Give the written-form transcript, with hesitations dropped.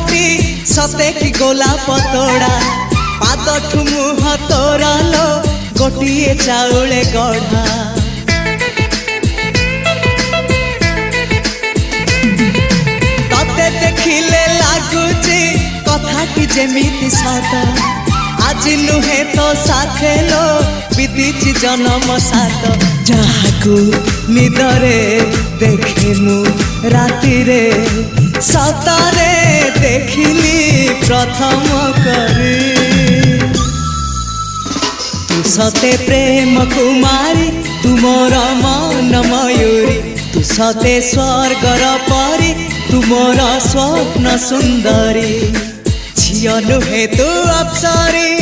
मुहटी सते कि गोलाप तोड़ा पादठु मुह तोरा लो गोटिए चाउले गढ़ा तते देखिले लागुची कथाटी जेमिति सत आज नुहे तो साथे लो विदिची जन्म सात जहाकू निदरे देखे मु राति रे सतारे देखिली प्रथम करी तू सते प्रेम कुमारी तू मोर मन मयूरी तू सते स्वर्गर परी तू मोर स्वप्न सुंदरी झियो नुहे तू अप्सरी।